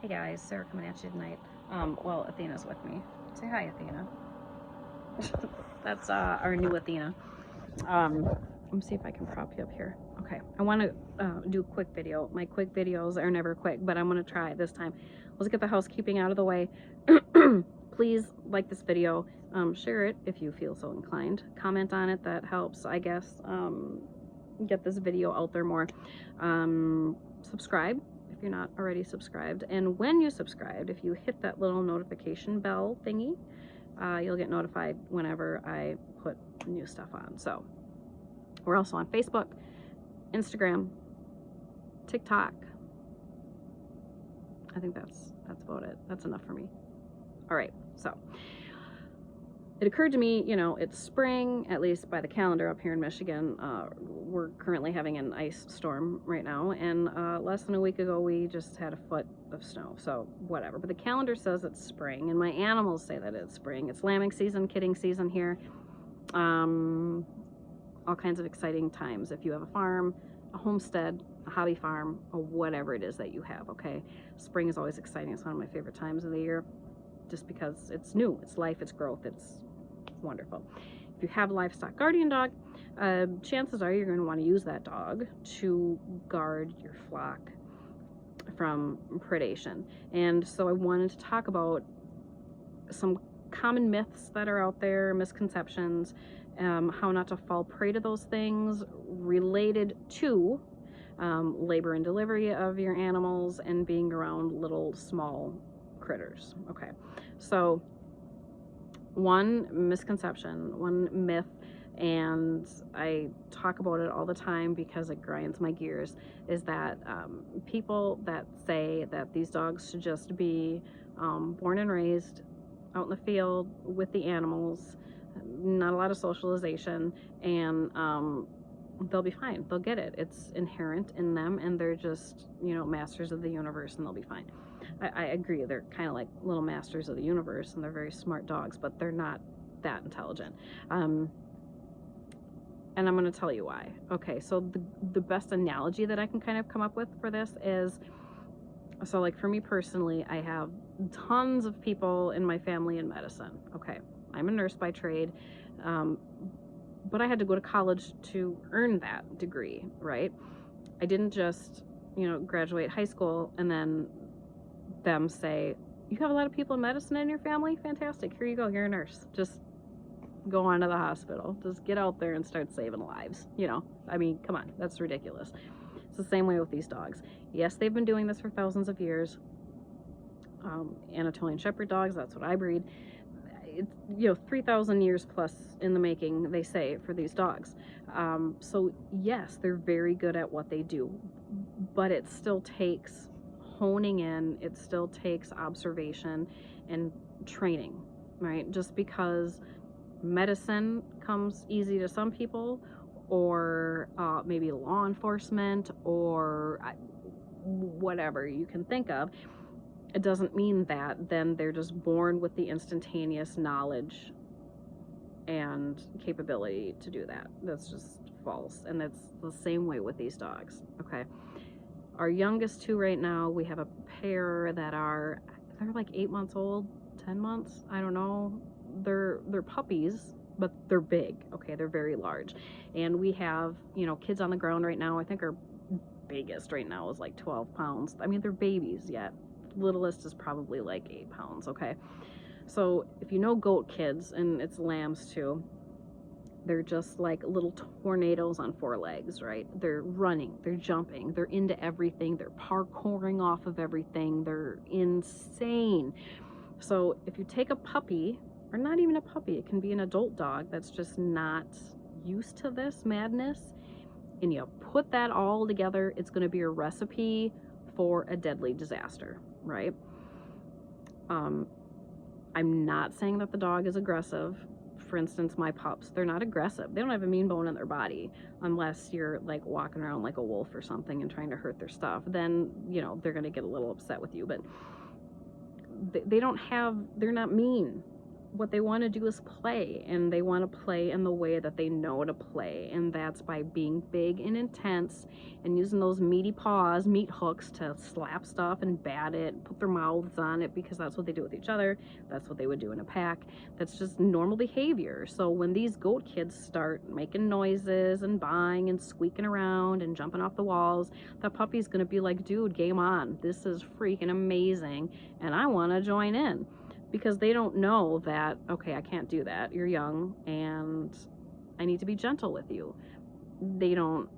Hey guys, Sarah coming at you tonight. Well, Athena's with me. Say hi, Athena. That's our new Athena. Let me see if I can prop you up here. Okay, I want to do a quick video. My quick videos are never quick, but I'm going to try it this time. Let's get the housekeeping out of the way. Please like this video. Share it if you feel so inclined. Comment on it. That helps, I guess, get this video out there more. Subscribe if you're not already subscribed, and when you subscribed, if you hit that little notification bell thingy, you'll get notified whenever I put new stuff on. So we're also on Facebook, Instagram, TikTok. I think that's about it. That's enough for me. All right, so it occurred to me, you know, it's spring, at least by the calendar up here in Michigan. We're currently having an ice storm right now, and less than a week ago we just had a foot of snow, so whatever. But the calendar says it's spring, and my animals say that it's spring. It's lambing season, kidding season here. All kinds of exciting times if you have a farm, a homestead, a hobby farm, or whatever it is that you have, okay? Spring is always exciting. It's one of my favorite times of the year, just because it's new, it's life, it's growth, it's wonderful. If you have a livestock guardian dog, chances are you're going to want to use that dog to guard your flock from predation. And so I wanted to talk about some common myths that are out there, misconceptions, how not to fall prey to those things related to labor and delivery of your animals and being around little small critters. Okay, so one misconception, one myth, and I talk about it all the time because it grinds my gears, is that people that say that these dogs should just be born and raised out in the field with the animals, not a lot of socialization, and they'll be fine. They'll get it. It's inherent in them, and they're just, you know, masters of the universe, and they'll be fine. I agree, they're kind of like little masters of the universe, and they're very smart dogs, but they're not that intelligent. And I'm going to tell you why. Okay, so the best analogy that I can kind of come up with for this is, so like for me personally, I have tons of people in my family in medicine. Okay, I'm a nurse by trade, but I had to go to college to earn that degree, right? I didn't just, you know, graduate high school and then them say, you have a lot of people in medicine in your family? Fantastic, here you go, you're a nurse. Just go on to the hospital. Just get out there and start saving lives. You know, I mean, come on, that's ridiculous. It's the same way with these dogs. Yes, they've been doing this for thousands of years. Anatolian Shepherd dogs, that's what I breed. It's, you know, 3,000 years plus in the making, they say, for these dogs. So yes, they're very good at what they do, but it still takes honing in, it still takes observation and training, right? Just because medicine comes easy to some people, or maybe law enforcement, or whatever you can think of, it doesn't mean that then they're just born with the instantaneous knowledge and capability to do that. That's just false, and that's the same way with these dogs. Okay, our youngest two right now, we have a pair that they're like 8 months old, 10 months, I don't know. They're puppies, but they're big. Okay, they're very large. And we have, you know, kids on the ground right now. I think our biggest right now is like 12 pounds. I mean, they're babies yet. Littlest is probably like 8 pounds. Okay, so if you know goat kids, and it's lambs too, they're just like little tornadoes on 4 legs, right? They're running, they're jumping, they're into everything, they're parkouring off of everything, they're insane. So if you take a puppy, or not even a puppy, it can be an adult dog that's just not used to this madness, and you put that all together, it's going to be a recipe for a deadly disaster, right? I'm not saying that the dog is aggressive. For instance, my pups, they're not aggressive. They don't have a mean bone in their body, unless you're like walking around like a wolf or something and trying to hurt their stuff. Then, you know, they're going to get a little upset with you, but they don't have, they're not mean. what they want to do is play, and they want to play in the way that they know to play, and that's by being big and intense and using those meaty paws, meat hooks, to slap stuff and bat it, put their mouths on it, because that's what they do with each other. That's what they would do in a pack. That's just normal behavior. So when these goat kids start making noises and buying and squeaking around and jumping off the walls, the puppy's gonna be like, dude, game on, this is freaking amazing and I want to join in. Because they don't know that, okay, I can't do that, you're young and I need to be gentle with you. They don't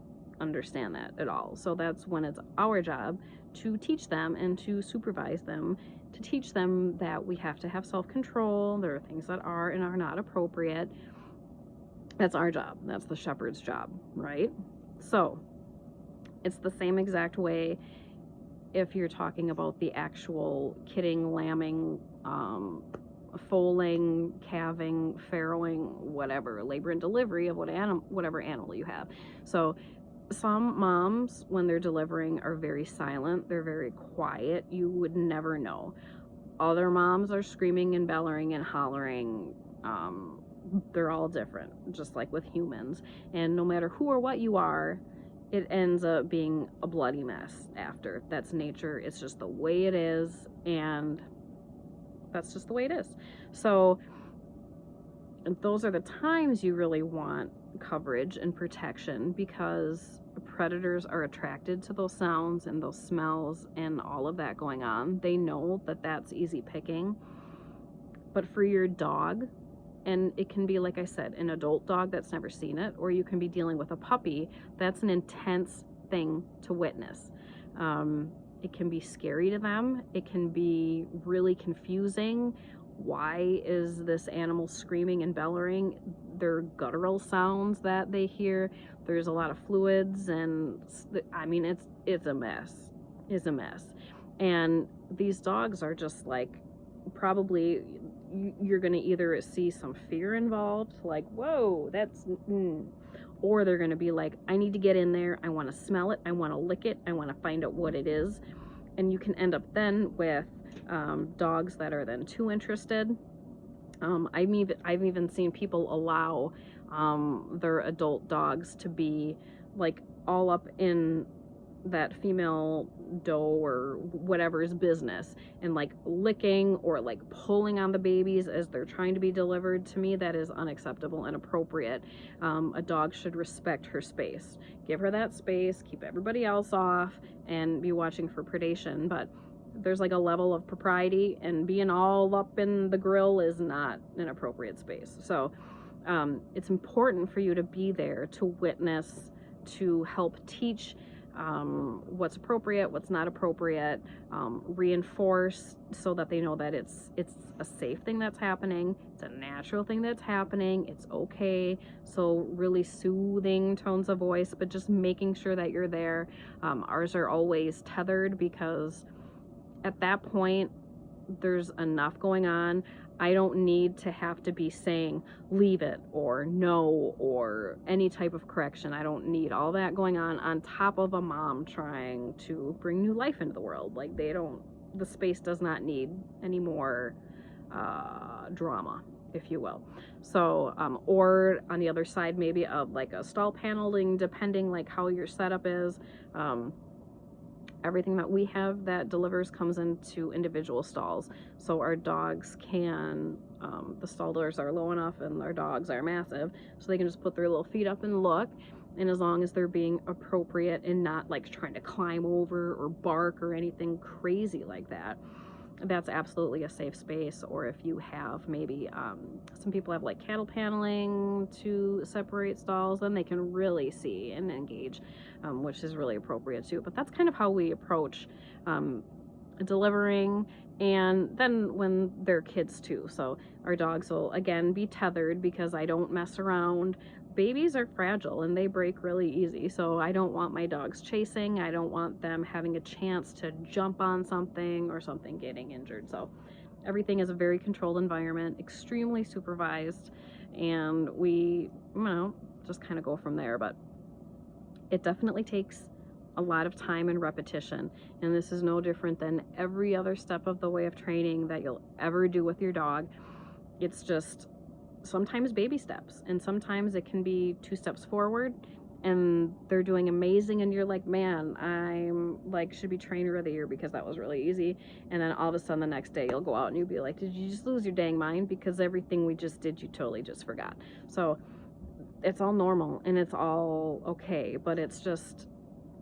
understand that at all. So that's when it's our job to teach them and to supervise them, to teach them that we have to have self-control. There are things that are and are not appropriate. That's our job. That's the shepherd's job, right? So it's the same exact way if you're talking about the actual kidding, lambing, foaling, calving, farrowing, whatever, labor and delivery of whatever animal you have. So some moms, when they're delivering, are very silent. They're very quiet. You would never know. Other moms are screaming and bellowing and hollering. They're all different, just like with humans. And no matter who or what you are, it ends up being a bloody mess after. That's nature. It's just the way it is, and that's just the way it is. So those are the times you really want coverage and protection, because predators are attracted to those sounds and those smells and all of that going on. They know that that's easy picking. But for your dog, and it can be, like I said, an adult dog that's never seen it, or you can be dealing with a puppy, that's an intense thing to witness. It can be scary to them. It can be really confusing. Why is this animal screaming and bellowing? They're guttural sounds that they hear. There's a lot of fluids, and I mean, it's a mess. It's a mess. And these dogs are just like, probably you're going to either see some fear involved, like, whoa, that's or they're going to be like, I need to get in there, I want to smell it, I want to lick it, I want to find out what it is. And you can end up then with dogs that are then too interested. I've even seen people allow their adult dogs to be like all up in that female doe or whatever's business, and like licking or like pulling on the babies as they're trying to be delivered. To me, that is unacceptable and inappropriate. A dog should respect her space. Give her that space, keep everybody else off, and be watching for predation. But there's like a level of propriety, and being all up in the grill is not an appropriate space. So it's important for you to be there to witness, to help teach what's appropriate, what's not appropriate, reinforce so that they know that it's a safe thing that's happening, it's a natural thing that's happening, it's okay. So really soothing tones of voice, but just making sure that you're there. Ours are always tethered, because at that point there's enough going on. I don't need to have to be saying leave it or no or any type of correction. I don't need all that going on top of a mom trying to bring new life into the world. Like, the space does not need any more drama, if you will. So or on the other side, maybe of like a stall paneling, depending like how your setup is. Everything that we have that delivers comes into individual stalls, so our dogs can, the stall doors are low enough and our dogs are massive, so they can just put their little feet up and look, and as long as they're being appropriate and not like trying to climb over or bark or anything crazy like that, that's absolutely a safe space. Or if you have maybe some people have like cattle paneling to separate stalls, then they can really see and engage, which is really appropriate too. But that's kind of how we approach delivering. And then when they're kids too, so our dogs will again be tethered, because I don't mess around. Babies are fragile and they break really easy, so I don't want my dogs chasing. I don't want them having a chance to jump on something or something getting injured. So everything is a very controlled environment, extremely supervised, and we, just kind of go from there. But it definitely takes a lot of time and repetition, and this is no different than every other step of the way of training that you'll ever do with your dog. It's just sometimes baby steps, and sometimes it can be 2 steps forward and they're doing amazing and you're like, man, I'm like should be trainer of the year because that was really easy. And then all of a sudden the next day you'll go out and you'll be like, did you just lose your dang mind? Because everything we just did you totally just forgot. So it's all normal and it's all okay, but it's just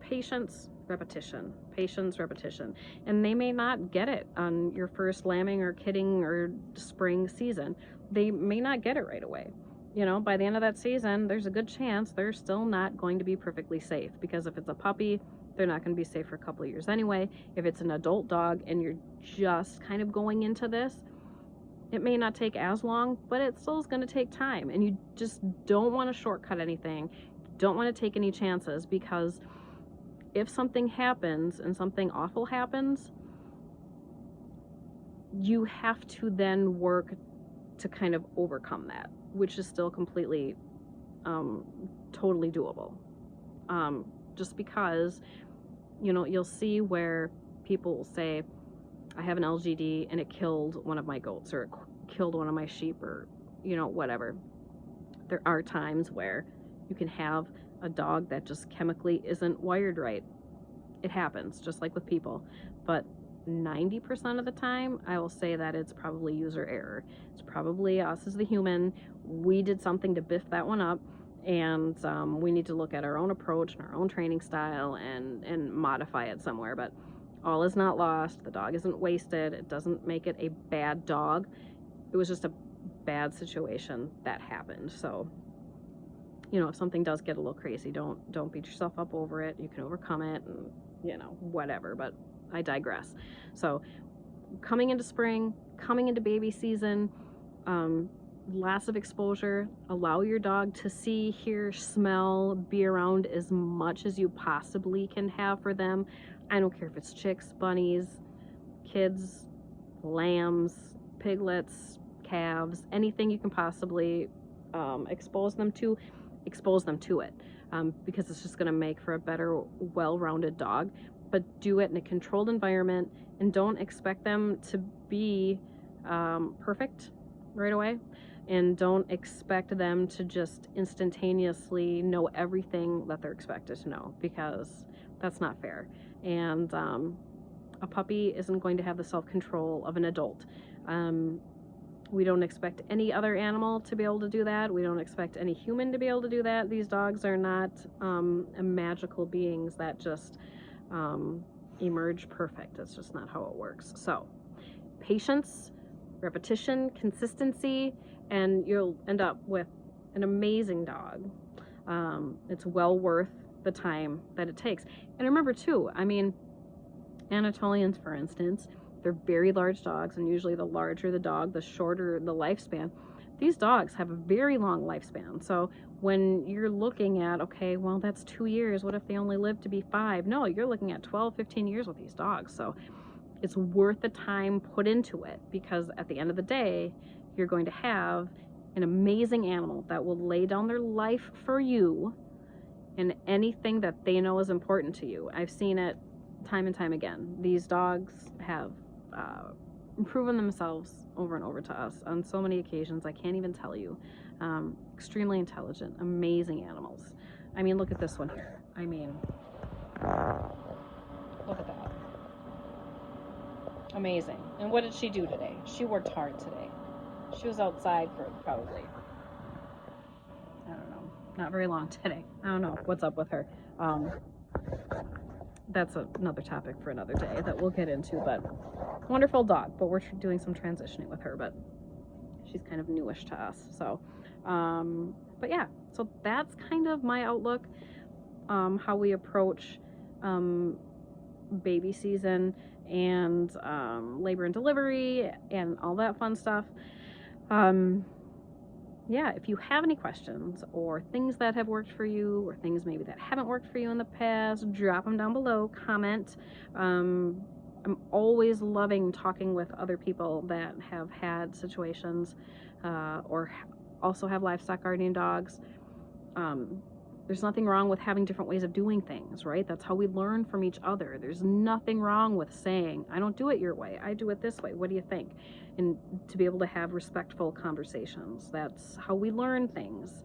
patience, repetition, patience, repetition. And they may not get it on your first lambing or kidding or spring season. They may not get it right away. You know, by the end of that season, there's a good chance they're still not going to be perfectly safe, because if it's a puppy, they're not going to be safe for a couple of years anyway. If it's an adult dog and you're just kind of going into this, it may not take as long, but it still is going to take time. And you just don't want to shortcut anything. Don't want to take any chances, because if something happens and something awful happens, you have to then work to kind of overcome that, which is still completely, totally doable. Just because, you know, you'll see where people will say, I have an LGD and it killed one of my goats, or it killed one of my sheep, or, you know, whatever. There are times where you can have a dog that just chemically isn't wired right. It happens, just like with people. But 90% of the time, I will say that it's probably user error. It's probably us as the human. We did something to biff that one up, and we need to look at our own approach and our own training style and modify it somewhere. But all is not lost. The dog isn't wasted. It doesn't make it a bad dog. It was just a bad situation that happened. So, you know, if something does get a little crazy, don't beat yourself up over it. You can overcome it, and, you know, whatever. But I digress. So coming into spring, coming into baby season, lots of exposure. Allow your dog to see, hear, smell, be around as much as you possibly can have for them. I don't care if it's chicks, bunnies, kids, lambs, piglets, calves, anything you can possibly expose them to it, because it's just going to make for a better, well-rounded dog. But do it in a controlled environment, and don't expect them to be perfect right away, and don't expect them to just instantaneously know everything that they're expected to know, because that's not fair. And a puppy isn't going to have the self-control of an adult. We don't expect any other animal to be able to do that. We don't expect any human to be able to do that. These dogs are not magical beings that just emerge perfect. That's just not how it works. So patience, repetition, consistency, and you'll end up with an amazing dog. It's well worth the time that it takes. And remember too, I mean, Anatolians, for instance, they're very large dogs, and usually the larger the dog, the shorter the lifespan. These dogs have a very long lifespan. So when you're looking at, okay, well, that's 2 years. What if they only live to be 5? No, you're looking at 12, 15 years with these dogs. So it's worth the time put into it, because at the end of the day, you're going to have an amazing animal that will lay down their life for you and anything that they know is important to you. I've seen it time and time again. These dogs have proven themselves over and over to us on so many occasions. I can't even tell you. Extremely intelligent, amazing animals. I mean, look at this one here. I mean, look at that. Amazing. And what did she do today? She worked hard today. She was outside for probably, I don't know, not very long today. I don't know what's up with her. That's another topic for another day that we'll get into, but wonderful dog. But we're doing some transitioning with her, but she's kind of newish to us. So, but yeah, so that's kind of my outlook, how we approach baby season and labor and delivery and all that fun stuff. Yeah, if you have any questions or things that have worked for you, or things maybe that haven't worked for you in the past, drop them down below, comment. I'm always loving talking with other people that have had situations or also have livestock guardian dogs. There's nothing wrong with having different ways of doing things, right? That's how we learn from each other. There's nothing wrong with saying, I don't do it your way, I do it this way. What do you think? And to be able to have respectful conversations. That's how we learn things.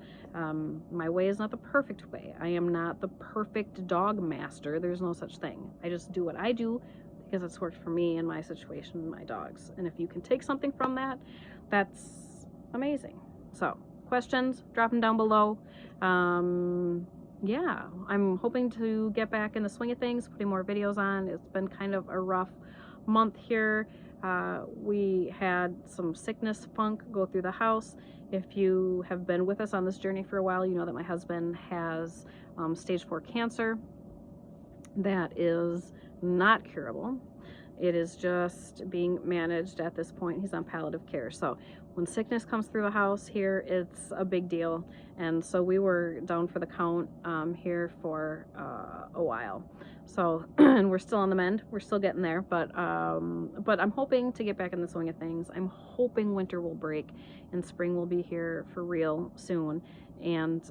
My way is not the perfect way. I am not the perfect dog master. There's no such thing. I just do what I do because it's worked for me and my situation and my dogs. And if you can take something from that, that's amazing. So, questions, drop them down below. Yeah, I'm hoping to get back in the swing of things, putting more videos on. It's been kind of a rough month here. We had some sickness funk go through the house. If you have been with us on this journey for a while, you know that my husband has stage 4 cancer that is not curable. It is just being managed at this point. He's on palliative care. So when sickness comes through the house here, it's a big deal. And so we were down for the count here for a while. So, and we're still on the mend. We're still getting there. But I'm hoping to get back in the swing of things. I'm hoping winter will break and spring will be here for real soon. And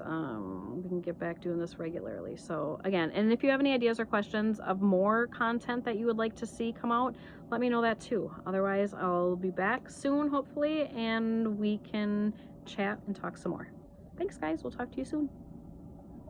we can get back doing this regularly. So again, and if you have any ideas or questions of more content that you would like to see come out, let me know that too. Otherwise, I'll be back soon, hopefully, and we can chat and talk some more. Thanks, guys. We'll talk to you soon.